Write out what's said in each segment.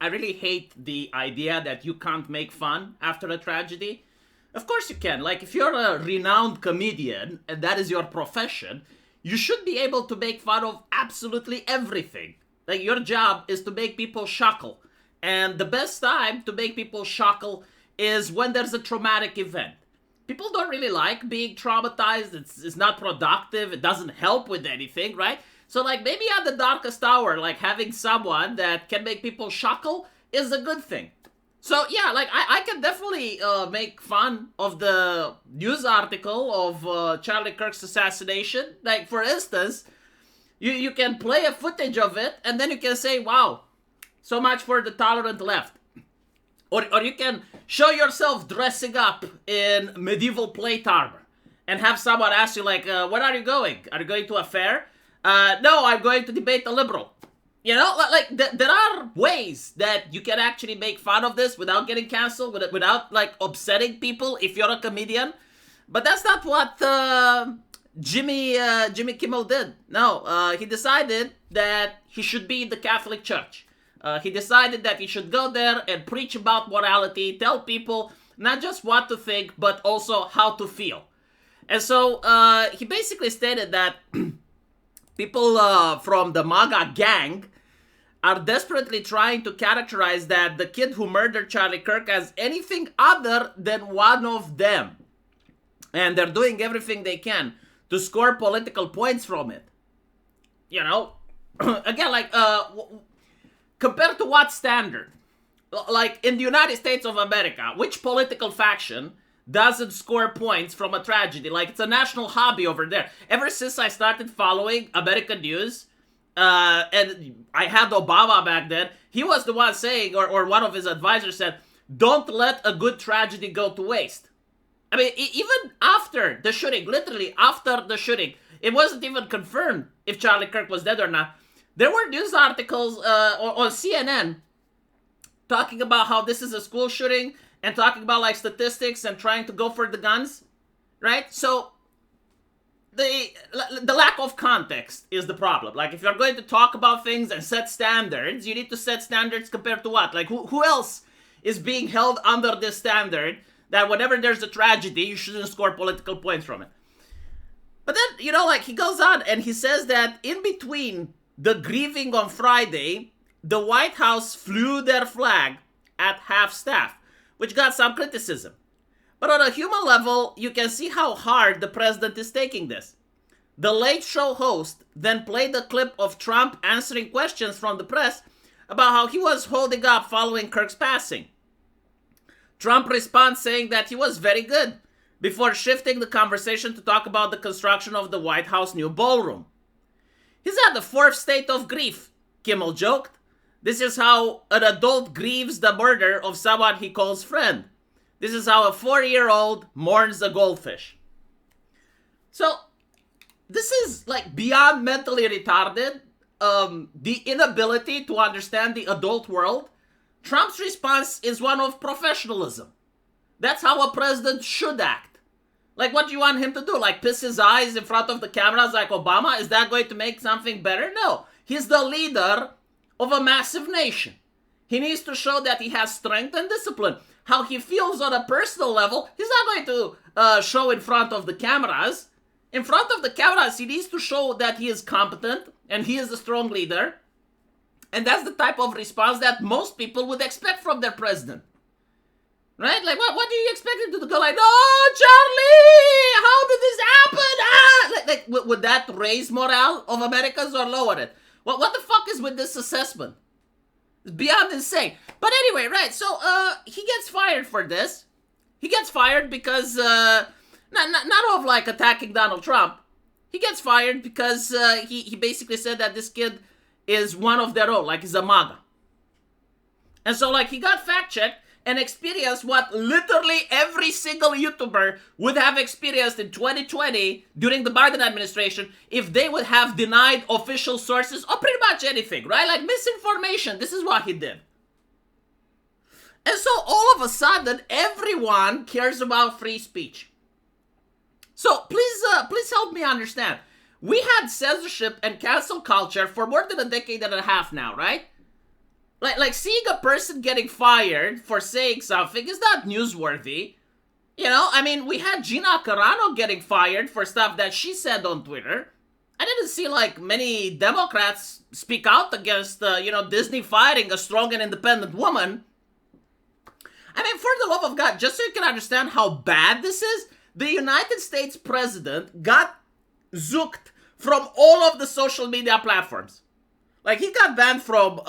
I really hate the idea that you can't make fun after a tragedy. Of course you can. Like, if you're a renowned comedian and that is your profession, you should be able to make fun of absolutely everything. Like, your job is to make people chuckle. And the best time to make people chuckle is when there's a traumatic event. People don't really like being traumatized. It's not productive. It doesn't help with anything, right? So, like, maybe at the darkest hour, like, having someone that can make people chuckle is a good thing. So, yeah, like, I can definitely make fun of the news article of Charlie Kirk's assassination. Like, for instance, you can play a footage of it, and then you can say, wow, so much for the tolerant left. Or you can show yourself dressing up in medieval plate armor and have someone ask you, like, where are you going? Are you going to a fair? No, I'm going to debate a liberal. You know, like, there are ways that you can actually make fun of this without getting canceled, without, like, upsetting people if you're a comedian. But that's not what Jimmy Kimmel did. No, he decided that he should be in the Catholic Church. He decided that he should go there and preach about morality, tell people not just what to think, but also how to feel. And so he basically stated that people from the MAGA gang are desperately trying to characterize that the kid who murdered Charlie Kirk as anything other than one of them. And they're doing everything they can to score political points from it. You know? Again, like, compared to what standard? Like, in the United States of America, which political faction doesn't score points from a tragedy? Like, it's a national hobby over there. Ever since I started following American news, and I had Obama back then, he was the one saying, or one of his advisors said, don't let a good tragedy go to waste. I mean, even after the shooting, literally after the shooting, it wasn't even confirmed if Charlie Kirk was dead or not. There were news articles on CNN talking about how this is a school shooting and talking about, like, statistics and trying to go for the guns, right? So the lack of context is the problem. Like, if you're going to talk about things and set standards, you need to set standards compared to what? Like, who else is being held under this standard that whenever there's a tragedy, you shouldn't score political points from it? But then, you know, like, he goes on and he says that in between the grieving on Friday, the White House flew their flag at half-staff, which got some criticism. But on a human level, you can see how hard the president is taking this. The Late Show host then played a clip of Trump answering questions from the press about how he was holding up following Kirk's passing. Trump responds saying that he was very good, before shifting the conversation to talk about the construction of the White House new ballroom. He's at the fourth state of grief, Kimmel joked. This is how an adult grieves the murder of someone he calls friend. This is how a 4-year-old mourns a goldfish. So, this is, like, beyond mentally retarded. The inability to understand the adult world. Trump's response is one of professionalism. That's how a president should act. Like, what do you want him to do? Like, piss his eyes in front of the cameras like Obama? Is that going to make something better? No. He's the leader of a massive nation. He needs to show that he has strength and discipline. How he feels on a personal level, he's not going to show in front of the cameras. In front of the cameras, he needs to show that he is competent and he is a strong leader. And that's the type of response that most people would expect from their president. Right? Like, what do you expect him to do? Go like, oh, Charlie, how did this happen? Would that raise morale of Americans or lower it? What the fuck is with this assessment? It's beyond insane. But anyway, right, so he gets fired for this. He gets fired because, not of, like, attacking Donald Trump. He gets fired because he basically said that this kid is one of their own, like he's a MAGA. And so, like, he got fact-checked and experienced what literally every single YouTuber would have experienced in 2020 during the Biden administration if they would have denied official sources or pretty much anything, right? Like, misinformation. This is what he did. And so all of a sudden, everyone cares about free speech. So please help me understand. We had censorship and cancel culture for more than a decade and a half now, right? Like seeing a person getting fired for saying something is not newsworthy. You know, I mean, we had Gina Carano getting fired for stuff that she said on Twitter. I didn't see like many Democrats speak out against, Disney firing a strong and independent woman. I mean, for the love of God, just so you can understand how bad this is, the United States president got zooked from all of the social media platforms. Like, he got banned from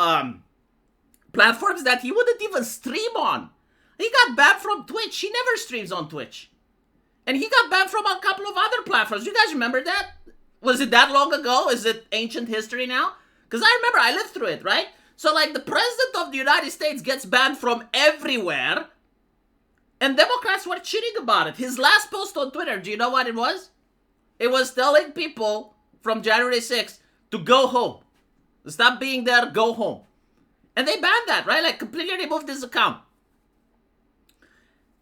platforms that he wouldn't even stream on. He got banned from Twitch. He never streams on Twitch. And he got banned from a couple of other platforms. You guys remember that? Was it that long ago? Is it ancient history now? Because I remember, I lived through it, right? So, like, the president of the United States gets banned from everywhere, and Democrats were cheating about it. His last post on Twitter, do you know what it was? It was telling people from January 6th to go home. Stop being there, go home. And they banned that, right? Like, completely removed his account.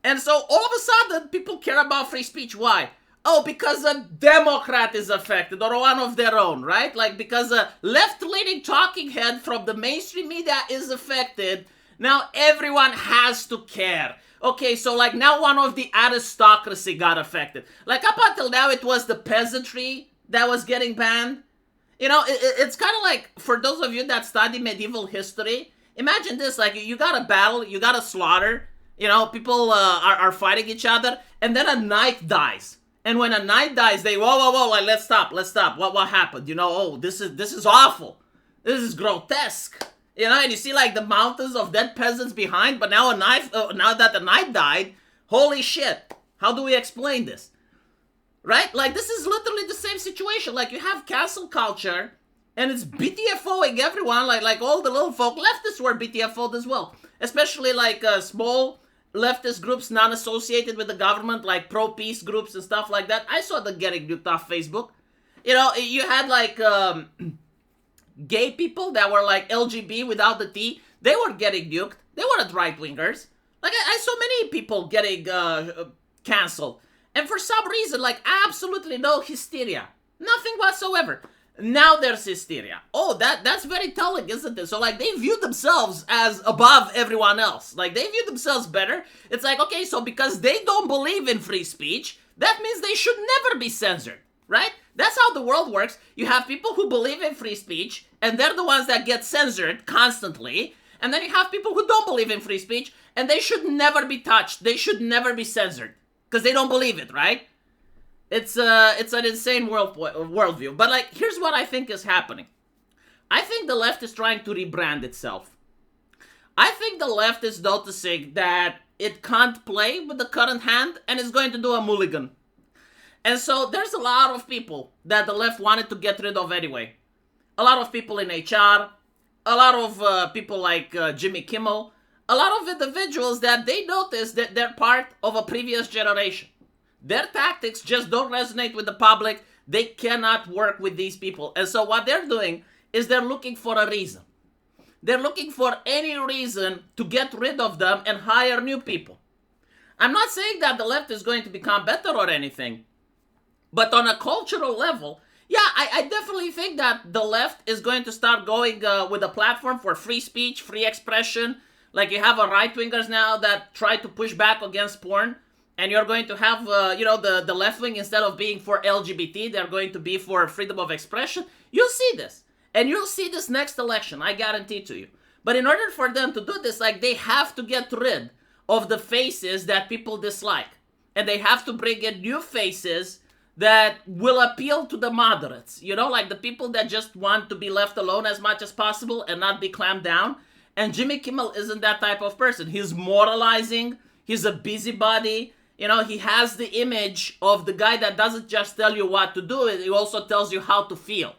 And so, all of a sudden, people care about free speech. Why? Oh, because a Democrat is affected, or one of their own, right? Like, because a left-leaning talking head from the mainstream media is affected, now everyone has to care. Okay, so, like, now one of the aristocracy got affected. Like, up until now, it was the peasantry that was getting banned. You know, it's kind of like, for those of you that study medieval history, imagine this, like, you got a battle, you got a slaughter, you know, people are fighting each other, and then a knight dies. And when a knight dies, they, whoa, like, let's stop. What happened? You know, oh, this is awful. This is grotesque. You know, and you see, like, the mountains of dead peasants behind, but now now that the knight died, holy shit. How do we explain this? Right? Like, this is literally the same situation. Like, you have cancel culture, and it's BTFOing everyone. Like all the little folk, leftists were BTFO'd as well. Especially, like, small leftist groups not associated with the government, like pro-peace groups and stuff like that. I saw them getting nuked off Facebook. You know, you had, like, gay people that were, like, LGB without the T. They were getting nuked. They weren't right-wingers. Like, I saw many people getting canceled. And for some reason, like, absolutely no hysteria. Nothing whatsoever. Now there's hysteria. Oh, that's very telling, isn't it? So, like, they view themselves as above everyone else. Like, they view themselves better. It's like, okay, so because they don't believe in free speech, that means they should never be censored, right? That's how the world works. You have people who believe in free speech, and they're the ones that get censored constantly. And then you have people who don't believe in free speech, and they should never be touched. They should never be censored, because they don't believe it, right? It's an insane worldview. But, like, here's what I think is happening. I think the left is trying to rebrand itself. I think the left is noticing that it can't play with the current hand and is going to do a mulligan. And so there's a lot of people that the left wanted to get rid of anyway. A lot of people in HR, a lot of people like Jimmy Kimmel, a lot of individuals that they notice that they're part of a previous generation. Their tactics just don't resonate with the public. They cannot work with these people. And so what they're doing is they're looking for a reason. They're looking for any reason to get rid of them and hire new people. I'm not saying that the left is going to become better or anything. But on a cultural level, yeah, I definitely think that the left is going to start going with a platform for free speech, free expression. Like, you have right-wingers now that try to push back against porn. And you're going to have, the left wing, instead of being for LGBT, they're going to be for freedom of expression. You'll see this. And you'll see this next election, I guarantee to you. But in order for them to do this, like, they have to get rid of the faces that people dislike. And they have to bring in new faces that will appeal to the moderates. You know, like the people that just want to be left alone as much as possible and not be clamped down. And Jimmy Kimmel isn't that type of person. He's moralizing. He's a busybody. You know, he has the image of the guy that doesn't just tell you what to do, he also tells you how to feel.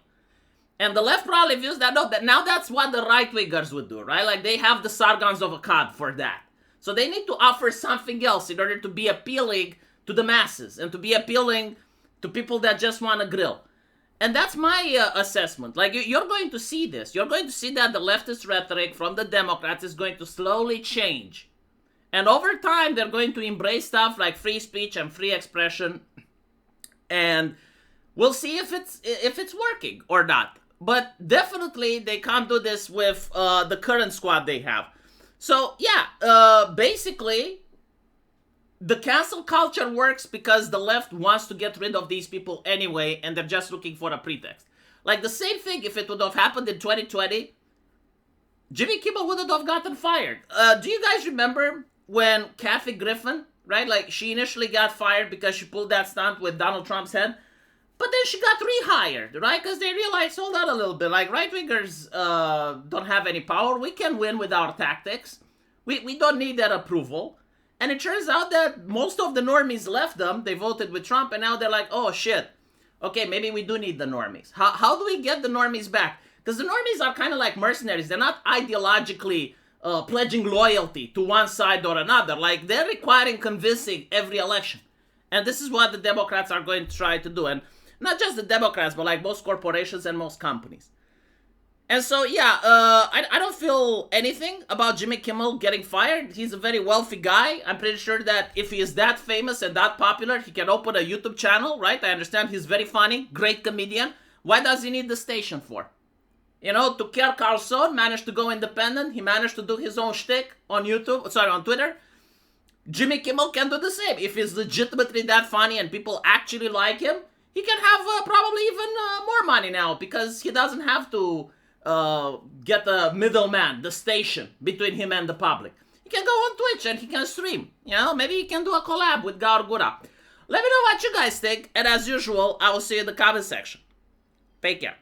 And the left probably views that, no, that now that's what the right-wingers would do, right? Like, they have the Sargons of Akkad for that. So they need to offer something else in order to be appealing to the masses and to be appealing to people that just want to grill. And that's my assessment. Like, you're going to see this. You're going to see that the leftist rhetoric from the Democrats is going to slowly change. And over time, they're going to embrace stuff like free speech and free expression. And we'll see if it's working or not. but definitely they can't do this with the current squad they have. So yeah, basically, the cancel culture works because the left wants to get rid of these people anyway, and they're just looking for a pretext. Like the same thing, if it would have happened in 2020, Jimmy Kimmel wouldn't have gotten fired. Do you guys remember when Kathy Griffin, right? Like she initially got fired because she pulled that stunt with Donald Trump's head, but then she got rehired, right? Because they realized, hold on a little bit, like right wingers don't have any power. We can win with our tactics. We don't need that approval. And it turns out that most of the normies left them. They voted with Trump, and now they're like, oh shit. Okay, maybe we do need the normies. How do we get the normies back? Because the normies are kind of like mercenaries. They're not ideologically pledging loyalty to one side or another. Like, they're requiring convincing every election. And this is what the Democrats are going to try to do. And not just the Democrats, but like most corporations and most companies. And so, yeah, I don't feel anything about Jimmy Kimmel getting fired. He's a very wealthy guy. I'm pretty sure that if he is that famous and that popular, he can open a YouTube channel, right? I understand he's very funny, great comedian. Why does he need the station for? You know, Tucker Carlson managed to go independent. He managed to do his own shtick on on Twitter. Jimmy Kimmel can do the same. If he's legitimately that funny and people actually like him, he can have probably even more money now because he doesn't have to get the middleman, the station between him and the public. He can go on Twitch and he can stream. You know, maybe he can do a collab with Gargura. Let me know what you guys think, and as usual, I will see you in the comment section. Take care.